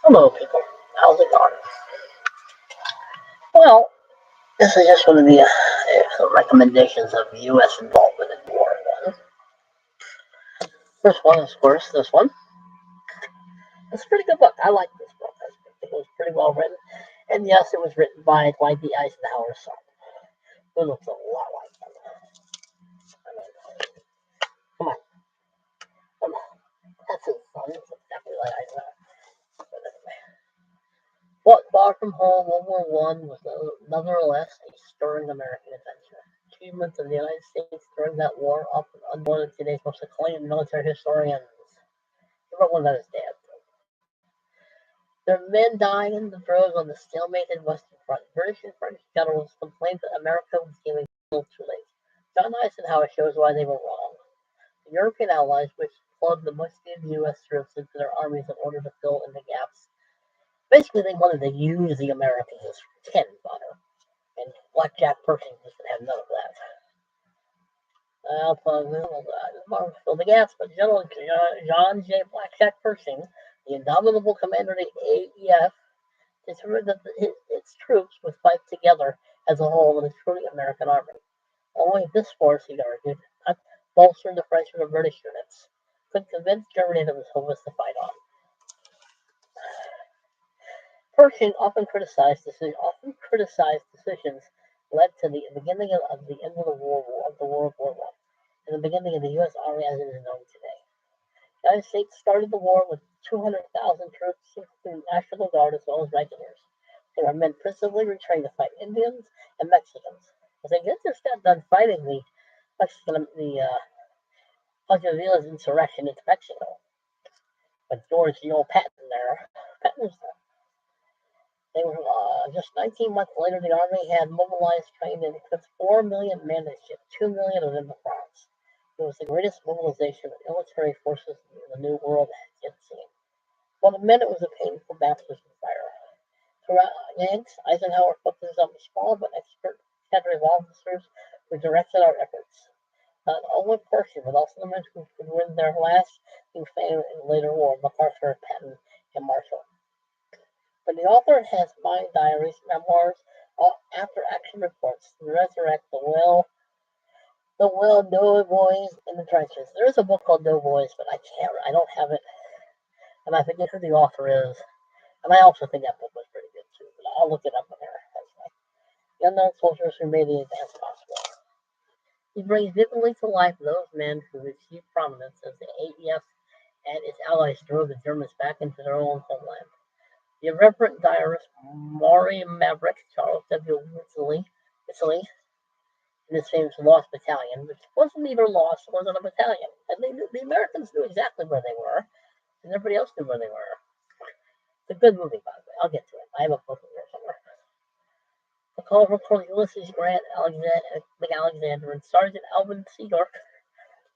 Hello, people. How's it going? Well, this is just one of the some recommendations of U.S. involvement in war. First one is, of course, this one. It's a pretty good book. I like this book. I think it was pretty well written. And yes, it was written by Dwight D. Eisenhower's son, who looks a lot like him. I mean, come on. Come on. That's his son. It's exactly like Eisenhower. But anyway. But Far From Home, World War One was nonetheless a stirring American adventure. Achievements of the United States during that war often one of today's most acclaimed military historians. He wrote one about his dad. Their men dying in the throes on the stalemated Western Front. British and French generals complained that America was giving little too late. John Eisenhower shows why they were wrong. The European allies, which plugged the much-needed U.S. troops into their armies in order to fill in the gaps. Basically, they wanted to use the Americans as cannon fodder. And Blackjack Pershing just didn't have none of that. Fill the gaps, but General John J. Blackjack Pershing, the indomitable commander of the AEF, determined that its troops would fight together as a whole in a truly American army. Only this force, he argued, not bolstering the French or the British units, could convince Germany that it was hopeless to fight on. Pershing often criticized decisions led to the beginning of the end of the World War I, and the beginning of the U.S. Army as it is known today. The United States started the war with 200,000 troops, including National Guard as well as regulars. They were men principally retrained to fight Indians and Mexicans. As they just got done fighting the Guerrillas insurrection into Mexico, with George the old Patton there. Patton was there. They were just 19 months later. The army had mobilized, trained, and equipped 4 million men and shipped 2 million of them to France. It was the greatest mobilization of military forces the New World had yet seen. For the men, it was a painful baptism of fire. Throughout Yanks, Eisenhower focused on the small but expert cadre of officers who directed our efforts. Not only Pershing, but also the men who could win their lasting fame in later war: MacArthur, Patton, and Marshall. But the author has mind diaries, memoirs, after-action reports to resurrect the doughboys in the trenches. There is a book called Doughboys, but I don't have it, and I forget who the author is. And I also think that book was pretty good too, but I'll look it up in there. The unknown soldiers who made the advance possible. He brings vividly to life those men who achieved prominence as the AEF and its allies drove the Germans back into their own homeland. The irreverent diarist Maury Maverick, Charles W. Whitley, in his famous Lost Battalion, which wasn't even lost, it wasn't a battalion. And the Americans knew exactly where they were, and everybody else knew where they were. It's a good movie, by the way. I'll get to it. I have a book here somewhere. The colorful Ulysses Grant, Alexander, and Sergeant Alvin C. York,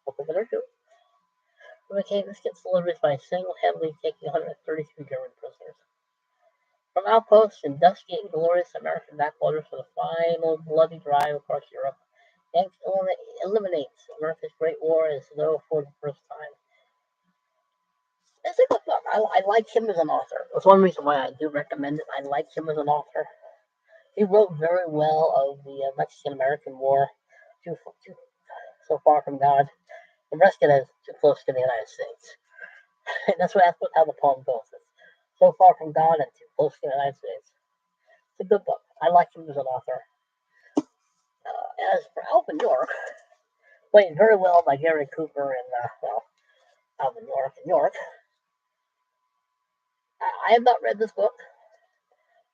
book over there too, who became the skits delivered by single-handedly taking 133 German prisoners. From outposts in dusky and glorious American backwaters for the final bloody drive across Europe, Yanks eliminates America's Great War as though for the first time. It's a good book. I like him as an author. That's one reason why I do recommend it. I like him as an author. He wrote very well of the Mexican-American War, So Far From God. The rest of it is Too Close to the United States. And that's how the poem goes. It's So Far From God and Too Close to the United States. It's a good book. I like him as an author. As for Alvin York, played very well by Gary Cooper and, Alvin York. I have not read this book,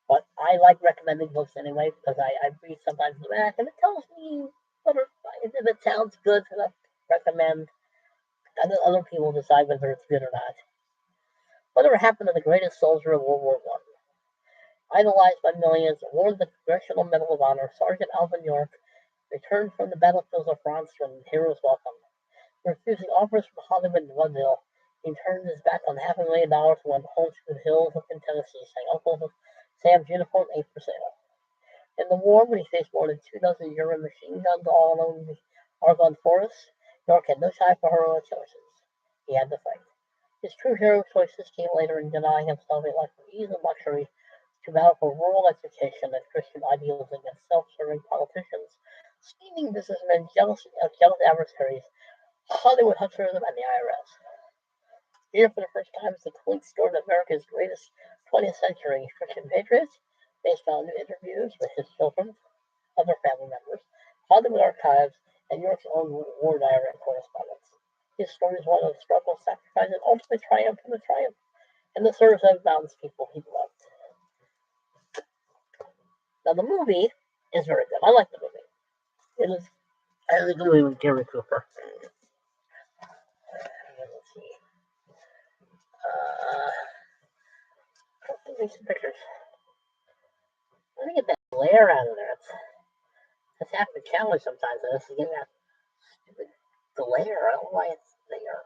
but I like recommending books anyway because I read sometimes the back and it tells me if it sounds good, I recommend. And then other people decide whether it's good or not. Whatever happened to the greatest soldier of World War I? Idolized by millions, awarded the Congressional Medal of Honor, Sergeant Alvin York returned from the battlefields of France when heroes welcome. Refusing offers from Hollywood and vaudeville, he turned his back on $500,000 and went home to the hills of Tennessee, saying Uncle Sam's uniform ain't for sale. In the war, when he faced more than 2 dozen German machine guns all along the Argonne Forest, York had no time for heroic choices. He had to fight. His true hero choices came later in denying himself a life of ease and luxury to battle for rural education and Christian ideals against self-serving politicians, scheming businessmen, jealous adversaries, Hollywood hustlerism, and the IRS. Here, for the first time, is the complete story of America's greatest 20th century Christian patriots, based on new interviews with his children, other family members, Hollywood archives, and York's own war diary and correspondence. His story is one of struggle, sacrifice, and ultimate triumph in the triumph, and the service of mountains people he loved. Now, the movie is very good. I like the movie. It is, I like the movie with Gary Cooper. Let's see. Take some pictures. Let me get that glare out of there. It's half the challenge sometimes. Is to get that stupid glare. I don't know why it's there.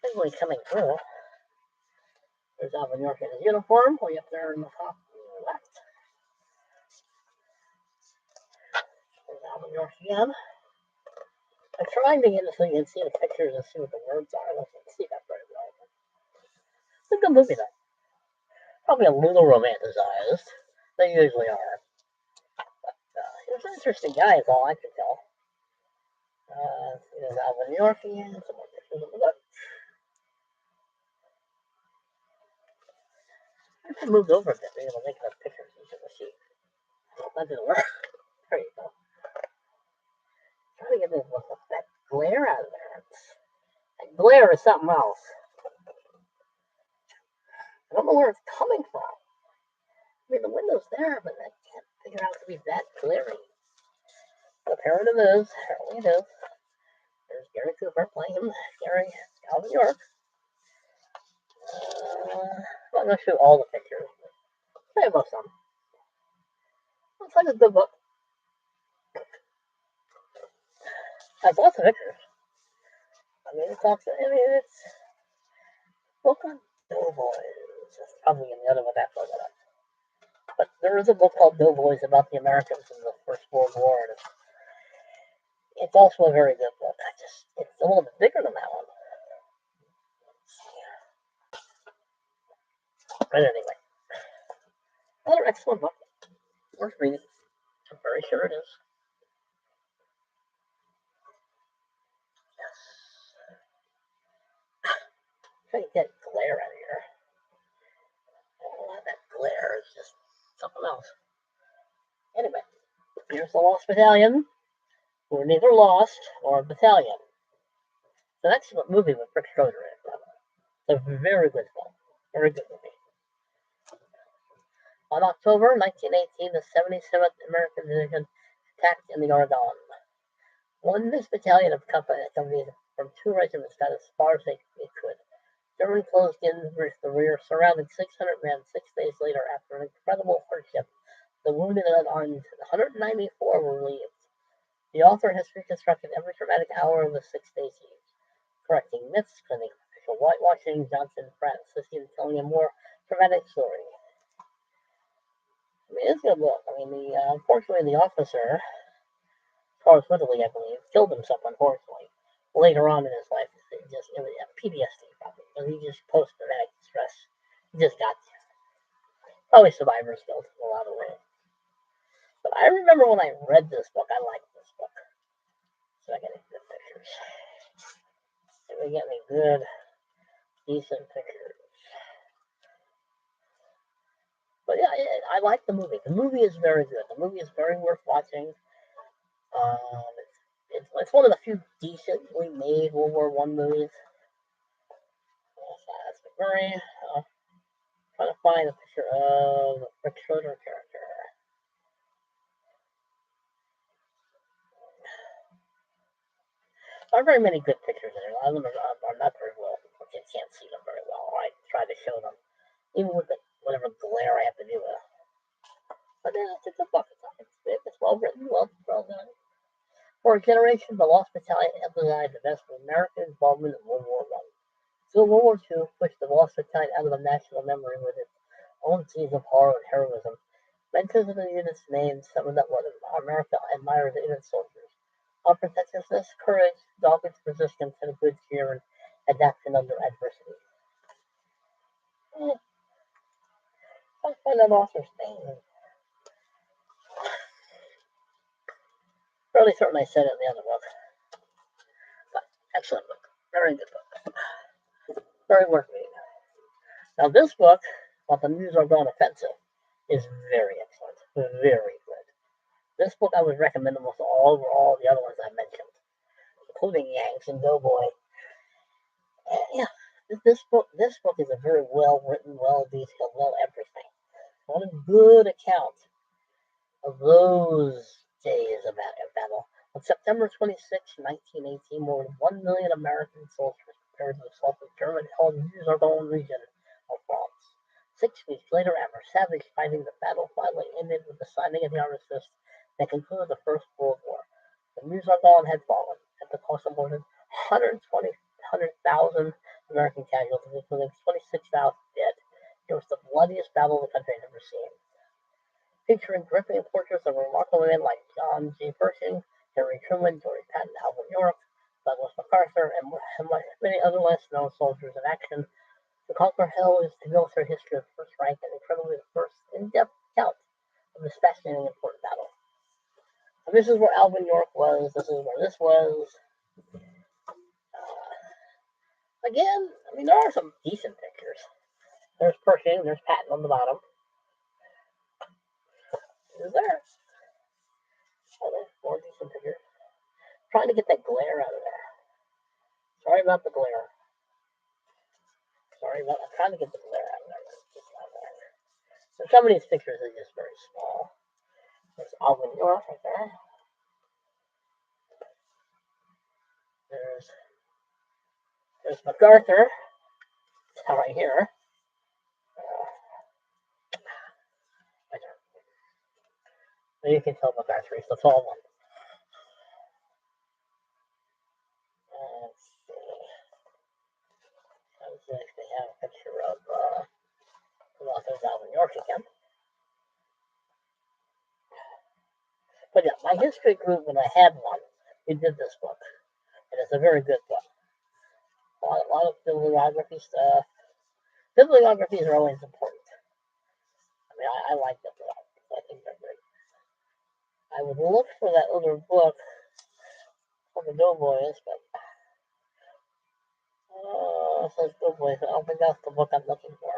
It's really coming through. There's Alvin York in his uniform, way up there in the top left. There's Alvin York again. I'm trying to get this so you can see the pictures and see what the words are. I can't see that very well. It's a good movie, though. Probably a little romanticized. They usually are. But he was an interesting guy, is all I can tell. There's Alvin York again. Some more pictures of the book. I have moved over a bit to be able to make enough pictures each of the sheet. That didn't work. There you go. Trying to get that glare out of there. That glare is something else. I don't know where it's coming from. I mean, the window's there, but I can't figure out to be that glaring. But apparently it is. Apparently it is. There's Gary Cooper playing him. Gary, Alvin York. I'm not going to show all the pictures. I have some. Looks like a good book. Has lots of pictures. I mean, it's book on Doughboys. That's probably in the other one after that. But there is a book called Doughboys about the Americans in the First World War, and it's also a very good book. It's a little bit bigger than that one. But anyway, another excellent book. Worth reading. I'm very sure it is. Yes. Trying to get glare out of here. Oh, that glare is just something else. Anyway, here's the Lost Battalion. We're neither lost nor a battalion. It's an excellent movie with Rick Schroeder in it. It's a very good film. Very good movie. On October 1918, the 77th American Division attacked in the Argonne. One this battalion of companies from two regiments got as far as they could. Germany closed in with the rear, surrounding 600 men 6 days later after an incredible hardship. The wounded and unarmed 194 were relieved. The author has reconstructed every dramatic hour of the 6 day siege, correcting myths, clinic official whitewashing, Johnson, Francis, and telling a more dramatic story. I mean, it's a good book. I mean, unfortunately, the officer, Charles Whittley, I believe, killed himself, unfortunately, later on in his life. It was PTSD, probably, because he just post-traumatic stress. He just got probably survivor's guilt in a lot of ways. But I remember when I read this book, I liked this book. So I got good pictures. So we get me good, decent pictures. But yeah, I like the movie. The movie is very good. The movie is very worth watching. It's one of the few decently made World War I movies. That's McMurray. Trying to find a picture of the Rick Schroeder character. There aren't very many good pictures in there. A lot of them are not very well. You can't see them very well. I try to show them, even with whatever glare I have to do with. But it's a good book. It's well written, well done. For a generation, the Lost Battalion emphasized the best of American involvement in World War I. So World War II pushed the Lost Battalion out of the national memory with its own scenes of horror and heroism. Mentions of the unit's names summed up what America admired in its soldiers. Unpretentiousness, courage, dogged persistence, and good cheer and adaptation under adversity. that author's name. Fairly certain I said it in the other book. But excellent book. Very good book. Very worth reading. Now this book, about the News Are Gone Offensive, is very excellent. Very good. This book I would recommend almost all the other ones I mentioned, including Yanks and Doughboy. Yeah, this book is a very well written, well detailed, well everything. What a good account of those days of battle. On September 26, 1918, more than 1 million American soldiers prepared to assault the German-held Meuse-Argonne region of France. 6 weeks later, after savage fighting, the battle finally ended with the signing of the armistice that concluded the First World War. The Meuse-Argonne had fallen at the cost of more than 100,000 American casualties, including 26,000 dead. It was the bloodiest battle the country had ever seen. Featuring gripping portraits of remarkable men like John G. Pershing, Harry Truman, George Patton, Alvin York, Douglas MacArthur, and many other less-known soldiers in action. To Conquer Hell is the military history of the First Rank and incredibly the first in-depth account of this fascinating and important battle. And this is where Alvin York was. This is where this was. Again, I mean, there are some decent pictures. There's Pershing, there's Patton on the bottom. Is there? Oh, there's more decent pictures. Trying to get that glare out of there. Sorry about the glare. I'm trying to get the glare out of there. So some of these pictures are just very small. There's Alvin York right there. There's MacArthur. Right here. Right you can tell MacArthur is the tall one. Let's see. Let's actually have a picture of there's Alvin York again. But yeah, my history group, when I had one, we did this book. And it's a very good book. A lot of bibliography stuff. Bibliographies are always important. I mean, I like them a lot. I think they're great. I would look for that other book from the Doughboys, but it says Doughboys. I don't think that's the book I'm looking for.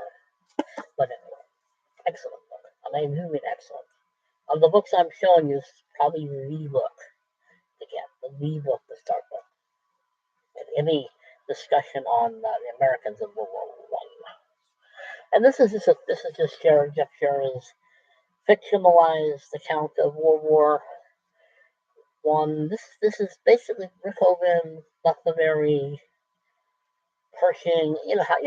But anyway, excellent book. I mean, really excellent. Of the books I'm showing you, it's probably the book to get, the book to start with. In any discussion on the Americans in World War One. And this is just Jeff Jarrett's fictionalized account of World War One. This is basically Rick Hogan, Lefevre, Pershing. How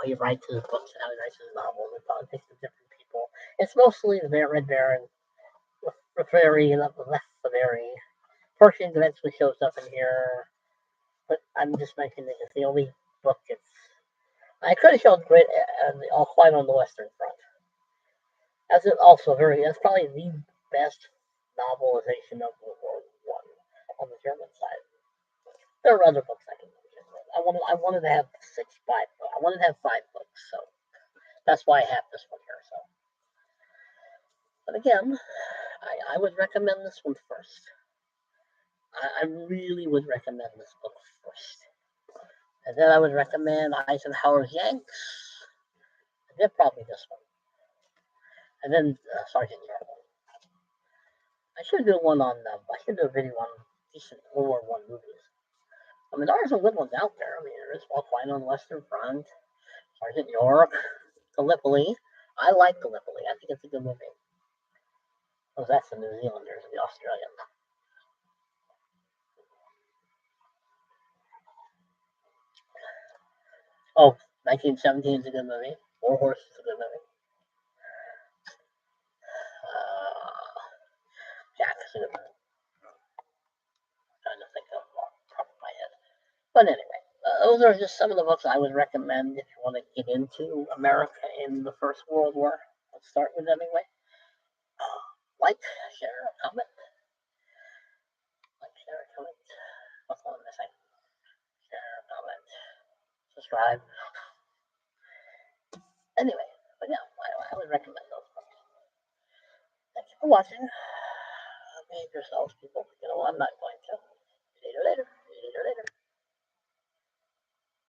he writes his books and how he writes his novels and politics of different people. It's mostly the Red Baron, Lefevre, and Lefevre. Pershing eventually shows up in here, but I'm just mentioning it's the only book I could have shown great All Quiet on the Western Front. That's probably the best novelization of World War One on the German side. There are other books I can mention. I wanted to have I wanted to have 5 books, so that's why I have this one here. So, but again, I would recommend this one first. I really would recommend this book first, and then I would recommend Eisenhower's Yanks, and then probably this one, and then Sergeant York. I should do a video on decent World War One movies. I mean, there are some good ones out there. I mean, there is All Quiet on the Western Front, Sergeant York, Gallipoli. I like Gallipoli. I think it's a good movie. Oh, that's the New Zealanders, the Australians. Oh, 1917 is a good movie. War Horse is a good movie. Jack is a good movie. I'm trying to think of off the top of my head. But anyway, those are just some of the books I would recommend if you want to get into America in the First World War. Let's start with anyway. Like, share, comment. Like, share, comment. What's all missing? Share, comment, subscribe. Anyway, But yeah, I would recommend those books. Thank you for watching. Behave yourselves, people. I'm not going